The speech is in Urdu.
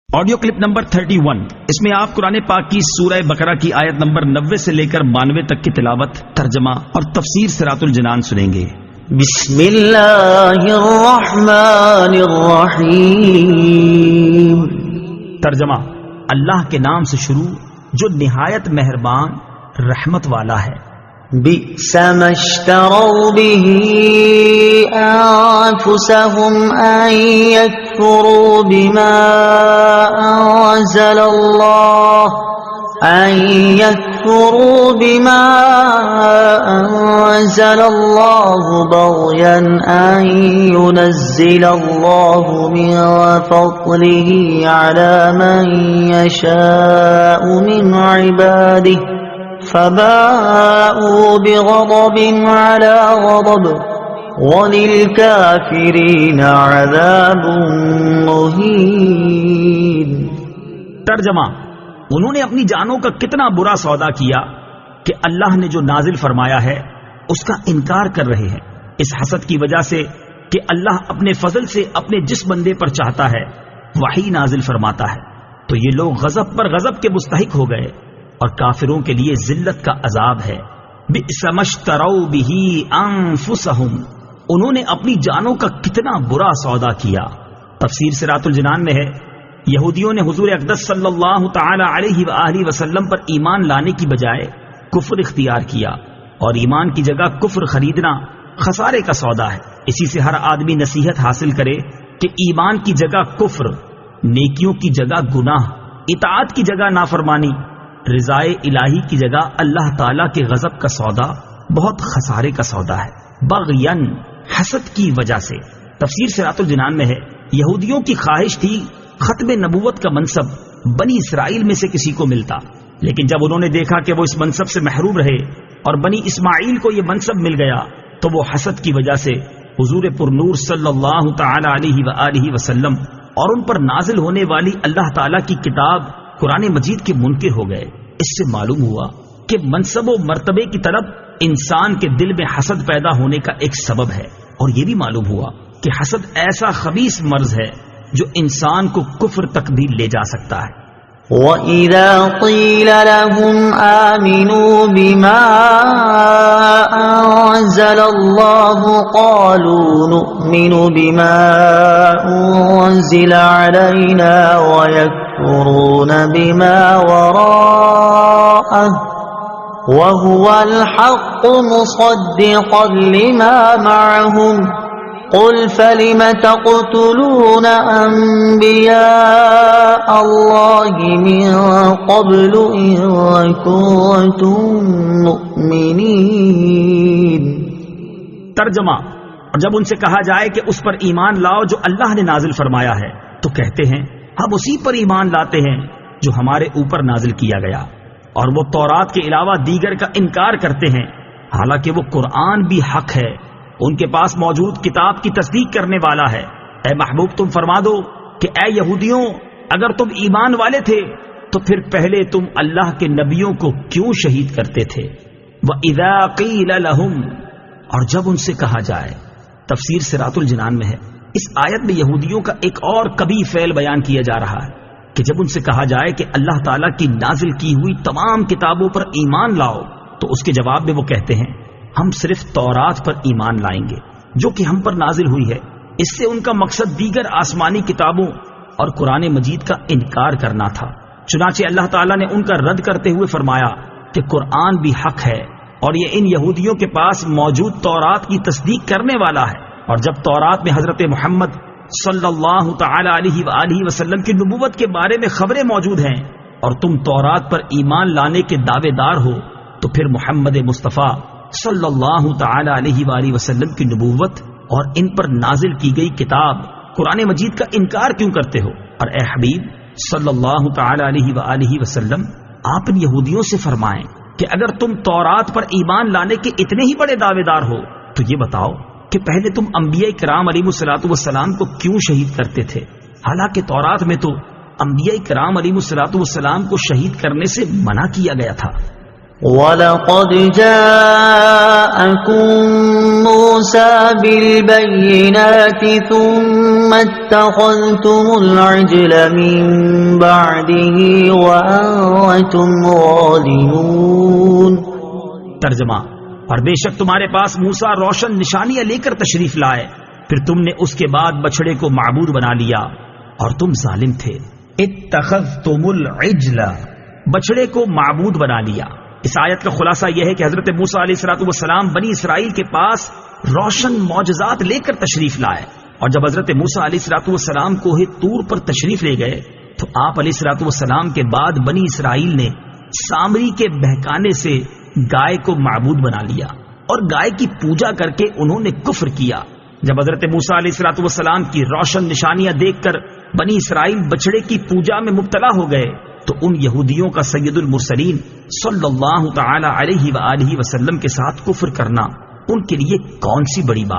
آڈیو کلپ نمبر 31، اس میں آپ قرآن پاک کی سورہ بقرہ کی آیت نمبر 90 سے لے کر 92 تک کی تلاوت، ترجمہ اور تفسیر صراط الجنان سنیں گے۔ بسم اللہ الرحمن الرحیم۔ ترجمہ: اللہ کے نام سے شروع جو نہایت مہربان رحمت والا ہے۔ بئس ما اشتروا به أنفسهم أن يكفروا بما أنزل الله بغيا أن ينزل الله من فضله على من يشاء من عباده فباءوا بغضب على غضب وَلِلْكَافِرِينَ عَذَابٌ مُهِينٌ۔ ترجمہ: انہوں نے اپنی جانوں کا کتنا برا سودا کیا کہ اللہ نے جو نازل فرمایا ہے اس کا انکار کر رہے ہیں، اس حسد کی وجہ سے کہ اللہ اپنے فضل سے اپنے جس بندے پر چاہتا ہے وہی نازل فرماتا ہے، تو یہ لوگ غضب پر غضب کے مستحق ہو گئے اور کافروں کے لیے ذلت کا عذاب ہے۔ بئس ما اشتروا به انفسهم، انہوں نے اپنی جانوں کا کتنا برا سودا کیا۔ تفسیر صراط الجنان میں ہے، یہودیوں نے حضور اقدس صلی اللہ تعالی علیہ وآلہ وسلم پر ایمان لانے کی بجائے کفر اختیار کیا، اور ایمان کی جگہ کفر خریدنا خسارے کا سودا ہے۔ اسی سے ہر آدمی نصیحت حاصل کرے کہ ایمان کی جگہ کفر، نیکیوں کی جگہ گناہ، اطاعت کی جگہ نافرمانی، رضائے الہی کی جگہ اللہ تعالی کے غضب کا سودا بہت خسارے کا سودا ہے۔ بغین، حسد کی وجہ سے۔ تفسیر صراط الجنان میں ہے، یہودیوں کی خواہش تھی ختم نبوت کا منصب بنی اسرائیل میں سے کسی کو ملتا، لیکن جب انہوں نے دیکھا کہ وہ اس منصب سے محروم رہے اور بنی اسماعیل کو یہ منصب مل گیا تو وہ حسد کی وجہ سے حضور پرنور صلی اللہ تعالی علیہ وآلہ وسلم اور ان پر نازل ہونے والی اللہ تعالی کی کتاب قرآن مجید کے منکر ہو گئے۔ اس سے معلوم ہوا کہ منصب و مرتبے کی طلب انسان کے دل میں حسد پیدا ہونے کا ایک سبب ہے، اور یہ بھی معلوم ہوا کہ حسد ایسا خبیث مرض ہے جو انسان کو کفر تک بھی لے جا سکتا ہے۔ وَإِذَا قِيلَ لَهُمْ آمِنُوا بِمَا أَنزَلَ اللَّهُ قَالُوا نُؤْمِنُ بِمَا أُنزِلَ عَلَيْنَا وَيَكْفُرُونَ بِمَا وَرَاءَهُ وَهُوَ الْحَقُّ مُصَدِّقًا لِمَا مَعَهُمْ قُلْ فَلِمَ تَقْتُلُونَ أَنبِيَاءَ اللَّهِ مِن قَبْلُ إِن كُنتُم مُّؤْمِنِينَ۔ ترجمہ: اور جب ان سے کہا جائے کہ اس پر ایمان لاؤ جو اللہ نے نازل فرمایا ہے تو کہتے ہیں ہم اسی پر ایمان لاتے ہیں جو ہمارے اوپر نازل کیا گیا، اور وہ تورات کے علاوہ دیگر کا انکار کرتے ہیں، حالانکہ وہ قرآن بھی حق ہے، ان کے پاس موجود کتاب کی تصدیق کرنے والا ہے۔ اے محبوب تم فرما دو کہ اے یہودیوں، اگر تم ایمان والے تھے تو پھر پہلے تم اللہ کے نبیوں کو کیوں شہید کرتے تھے؟ وَإِذَا قِيلَ لَهُمْ، اور جب ان سے کہا جائے۔ تفسیر صراط الجنان میں ہے، اس آیت میں یہودیوں کا ایک اور کبھی فعل بیان کیا جا رہا ہے کہ جب ان سے کہا جائے کہ اللہ تعالیٰ کی نازل کی ہوئی تمام کتابوں پر ایمان لاؤ تو اس کے جواب میں وہ کہتے ہیں ہم صرف تورات پر ایمان لائیں گے جو کہ ہم پر نازل ہوئی ہے۔ اس سے ان کا مقصد دیگر آسمانی کتابوں اور قرآن مجید کا انکار کرنا تھا۔ چنانچہ اللہ تعالیٰ نے ان کا رد کرتے ہوئے فرمایا کہ قرآن بھی حق ہے اور یہ ان یہودیوں کے پاس موجود تورات کی تصدیق کرنے والا ہے، اور جب تورات میں حضرت محمد صلی اللہ تعالی علیہ وآلہ وسلم کی نبوت کے بارے میں خبریں موجود ہیں اور تم تورات پر ایمان لانے کے دعوے دار ہو، تو پھر محمد مصطفیٰ صلی اللہ تعالی علیہ وآلہ وسلم کی نبوت اور ان پر نازل کی گئی کتاب قرآن مجید کا انکار کیوں کرتے ہو؟ اور اے حبیب صلی اللہ تعالی علیہ وآلہ وسلم، آپ ان یہودیوں سے فرمائیں کہ اگر تم تورات پر ایمان لانے کے اتنے ہی بڑے دعوے دار ہو تو یہ بتاؤ کہ پہلے تم انبیاء کرام علیہ الصلوۃ والسلام کو کیوں شہید کرتے تھے؟ حالانکہ تورات میں تو انبیاء کرام علیہ الصلوۃ والسلام کو شہید کرنے سے منع کیا گیا تھا۔ وَلَقَدْ جَاءَكُم مُوسَى بِالْبَيِّنَاتِ ثُمَّ اتَّخَذْتُمُ الْعِجْلَ مِن بَعْدِهِ وَأَنتُمْ ظَالِمُونَ۔ ترجمہ: اور بے شک تمہارے پاس موسیٰ روشن نشانیاں لے کر تشریف لائے، پھر تم نے اس کے بعد بچڑے کو معبود بنا لیا اور تم ظالم تھے۔ اتخذتم العجل، بچڑے کو معبود بنا لیا۔ اس آیت کا خلاصہ یہ ہے کہ حضرت موسیٰ علیہ السلام بنی اسرائیل کے پاس روشن معجزات لے کر تشریف لائے، اور جب حضرت موسیٰ علیہ السلام کوہ طور پر تشریف لے گئے تو آپ علیہ السلام کے بعد بنی اسرائیل نے سامری کے بہکانے سے گائے کو معبود بنا لیا اور گائے کی پوجا کر کے انہوں نے کفر کیا۔ جب حضرت موسیٰ علیہ السلام کی روشن نشانیاں دیکھ کر بنی اسرائیل بچڑے کی پوجا میں مبتلا ہو گئے تو ان یہودیوں کا سید المرسلین صلی اللہ تعالی علیہ وآلہ وسلم کے ساتھ کفر کرنا ان کے لیے کون سی بڑی بات